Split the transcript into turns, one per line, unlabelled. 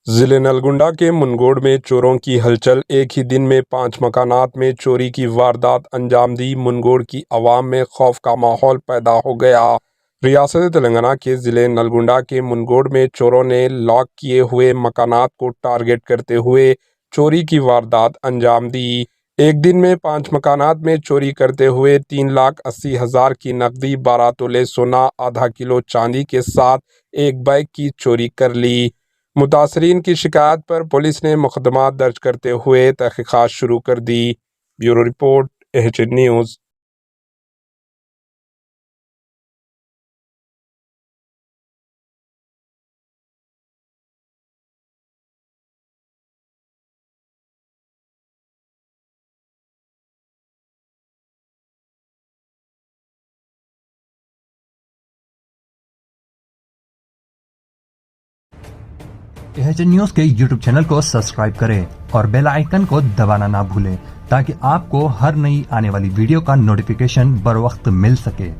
ضلع نلگنڈا کے منگوڑ میں چوروں کی ہلچل، ایک ہی دن میں 5 مکانات میں چوری کی واردات انجام دی۔ منگوڑ کی عوام میں خوف کا ماحول پیدا ہو گیا۔ ریاست تلنگانہ کے ضلع نلگنڈا کے منگوڑ میں چوروں نے لاک کیے ہوئے مکانات کو ٹارگٹ کرتے ہوئے چوری کی واردات انجام دی۔ ایک دن میں 5 مکانات میں چوری کرتے ہوئے 3,80,000 کی نقدی، 12 تولے سونا، آدھا کلو چاندی کے ساتھ ایک بائک کی چوری کر لی۔ متاثرین کی شکایت پر پولیس نے مقدمہ درج کرتے ہوئے تحقیقات شروع کر دی۔ Bureau report, AHN news.
AHN news کے YouTube چینل کو سبسکرائب کریں اور بیل آئیکن کو دبانا نہ بھولیں تاکہ آپ کو ہر نئی آنے والی ویڈیو کا نوٹیفیکیشن بر وقت مل سکے۔